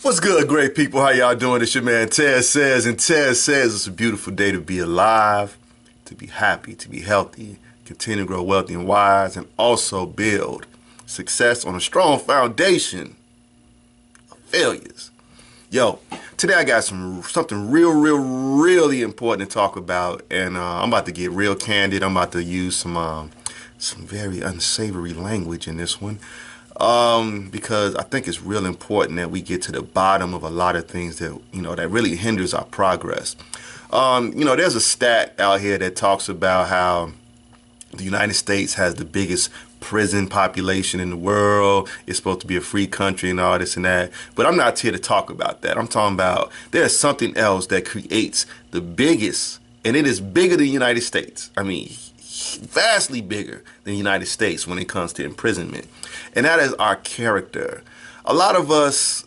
What's good, great people? How y'all doing? It's your man Ted Says, and Ted says it's a beautiful day to be alive, to be happy, to be healthy, continue to grow wealthy and wise, and also build success on a strong foundation of failures. Yo, today I got something really important to talk about, and I'm about to get real candid. I'm about to use some very unsavory language in this one. Because I think it's real important that we get to the bottom of a lot of things that, that really hinders our progress. There's a stat out here that talks about how the United States has the biggest prison population in the world. It's supposed to be a free country and all this and that. But I'm not here to talk about that. I'm talking about there's something else that creates the biggest, and it is bigger than the United States. I mean, vastly bigger than the United States when it comes to imprisonment. And that is our character. A lot of us,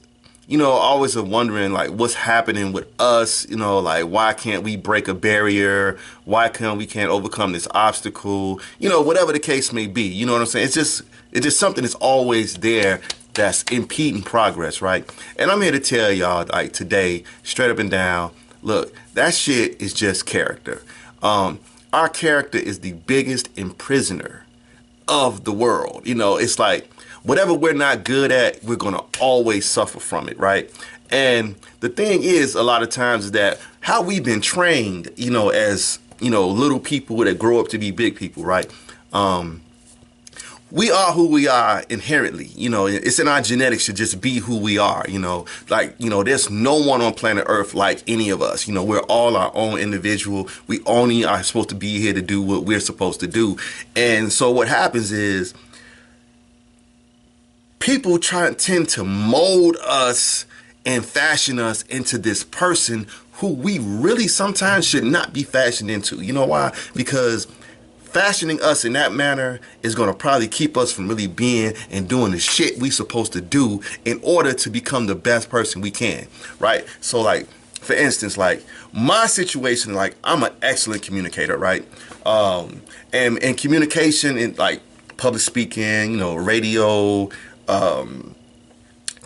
always are wondering, like, what's happening with us? Like, why can't we break a barrier? Why can't we overcome this obstacle? Whatever the case may be. You know what I'm saying? It's just something that's always there that's impeding progress, right? And I'm here to tell y'all, like, today, straight up and down, look, that shit is just character. Our character is the biggest imprisoner of the world. It's like whatever we're not good at, we're going to always suffer from it, right? And the thing is, a lot of times is that how we've been trained, as, little people that grow up to be big people, right? We are who we are inherently. It's in our genetics to just be who we are. There's no one on planet Earth like any of us. We're all our own individual. We only are supposed to be here to do what we're supposed to do. And so what happens is people tend to mold us and fashion us into this person who we really sometimes should not be fashioned into. You know why? Because fashioning us in that manner is going to probably keep us from really being and doing the shit we supposed to do in order to become the best person we can, right? So, like, for instance, like, my situation, like, I'm an excellent communicator, right? And communication in, like, public speaking, radio,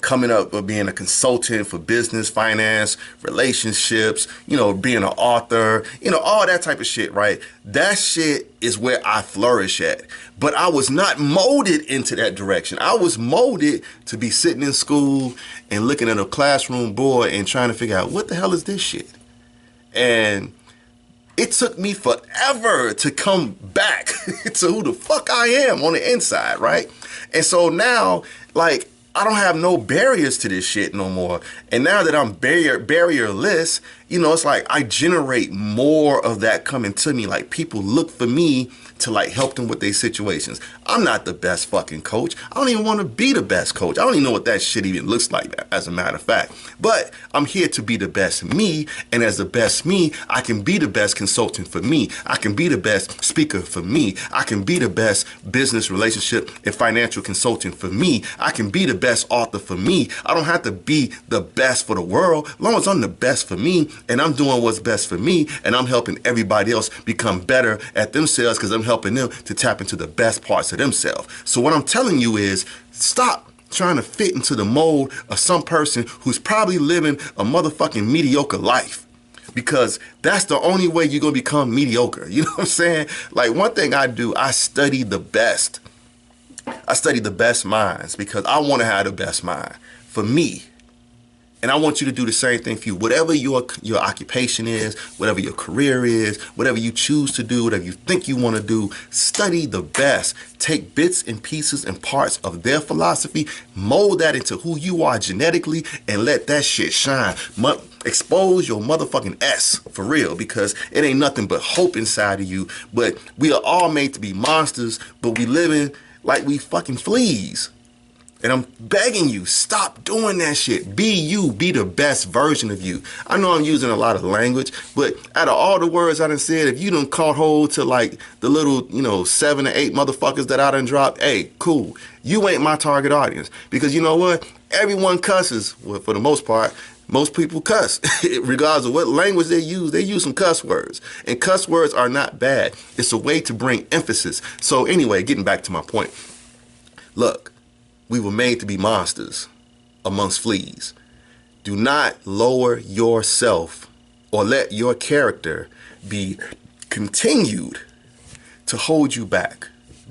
coming up with being a consultant for business, finance, relationships, being an author, all that type of shit, right? That shit is where I flourish at. But I was not molded into that direction. I was molded to be sitting in school and looking at a classroom board and trying to figure out what the hell is this shit? And it took me forever to come back to who the fuck I am on the inside, right? And so now, like, I don't have no barriers to this shit no more. And now that I'm barrierless, it's like I generate more of that coming to me. Like, people look for me to, like, help them with their situations. I'm not the best fucking coach. I don't even want to be the best coach. I don't even know what that shit even looks like, as a matter of fact. But I'm here to be the best me. And as the best me, I can be the best consultant for me. I can be the best speaker for me. I can be the best business relationship and financial consultant for me. I can be the best author for me. I don't have to be the best for the world. As long as I'm the best for me and I'm doing what's best for me and I'm helping everybody else become better at themselves because I'm helping them to tap into the best parts of themselves. So what I'm telling you is, stop trying to fit into the mold of some person who's probably living a motherfucking mediocre life, because that's the only way you're going to become mediocre. You know what I'm saying? Like, one thing I do, I study the best. I study the best minds because I want to have the best mind for me. And I want you to do the same thing for you. Whatever your occupation is, whatever your career is, whatever you choose to do, whatever you think you want to do, study the best. Take bits and pieces and parts of their philosophy, mold that into who you are genetically, and let that shit shine. Expose your motherfucking S for real, because it ain't nothing but hope inside of you. But we are all made to be monsters, but we living like we fucking fleas. And I'm begging you, stop doing that shit. Be you. Be the best version of you. I know I'm using a lot of language, but out of all the words I done said, if you done caught hold to, like, the little, 7 or 8 motherfuckers that I done dropped, hey, cool. You ain't my target audience. Because you know what? Everyone cusses. Well, for the most part, most people cuss. Regardless of what language they use some cuss words. And cuss words are not bad. It's a way to bring emphasis. So anyway, getting back to my point. Look. We were made to be monsters amongst fleas. Do not lower yourself or let your character be continued to hold you back.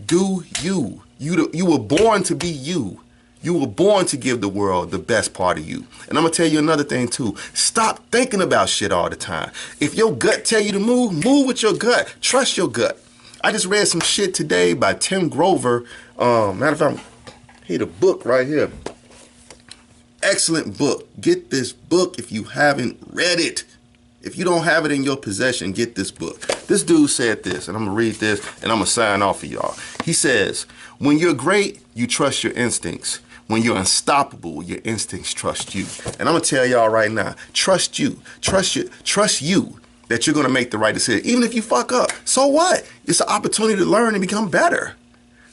Do you. You were born to be you. You were born to give the world the best part of you. And I'm going to tell you another thing too. Stop thinking about shit all the time. If your gut tell you to move, move with your gut. Trust your gut. I just read some shit today by Tim Grover. Matter of fact, here the book right here. Excellent book. Get this book if you haven't read it. If you don't have it in your possession, get this book. This dude said this, and I'm going to read this, and I'm going to sign off for y'all. He says, when you're great, you trust your instincts. When you're unstoppable, your instincts trust you. And I'm going to tell y'all right now, trust you. Trust you that you're going to make the right decision. Even if you fuck up, so what? It's an opportunity to learn and become better.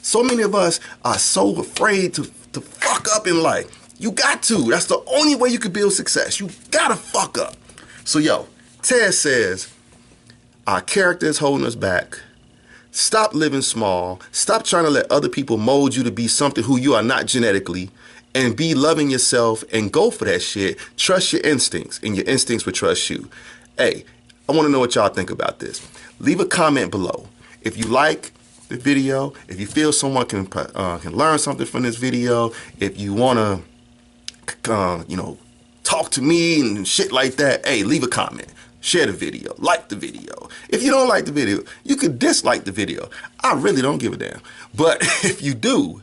So many of us are so afraid to fuck up in life. You got to. That's the only way you can build success. You got to fuck up. So, yo, Ted says, our character is holding us back. Stop living small. Stop trying to let other people mold you to be something who you are not genetically, and be loving yourself and go for that shit. Trust your instincts, and your instincts will trust you. Hey, I want to know what y'all think about this. Leave a comment below. If you like the video, if you feel someone can learn something from this video, if you want to, talk to me and shit like that, hey, leave a comment. Share the video, like the video. If you don't like the video, you could dislike the video. I really don't give a damn. But if you do,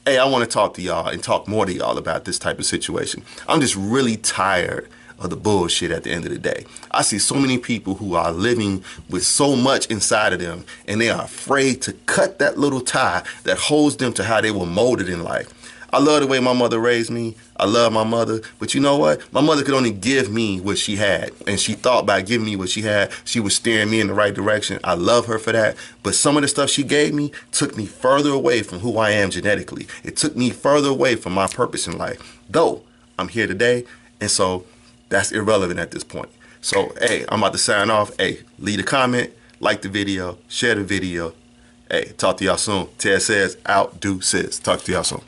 hey, I want to talk to y'all and talk more to y'all about this type of situation. I'm just really tired of the bullshit at the end of the day. I see so many people who are living with so much inside of them, and they are afraid to cut that little tie that holds them to how they were molded in life. I love the way my mother raised me. I love my mother. But you know what? My mother could only give me what she had. And she thought by giving me what she had, she was steering me in the right direction. I love her for that. But some of the stuff she gave me took me further away from who I am genetically. It took me further away from my purpose in life. Though, I'm here today. And so that's irrelevant at this point. So, hey, I'm about to sign off. Hey, leave a comment, like the video, share the video. Hey, talk to y'all soon. Ted says, out, do, sis. Talk to y'all soon.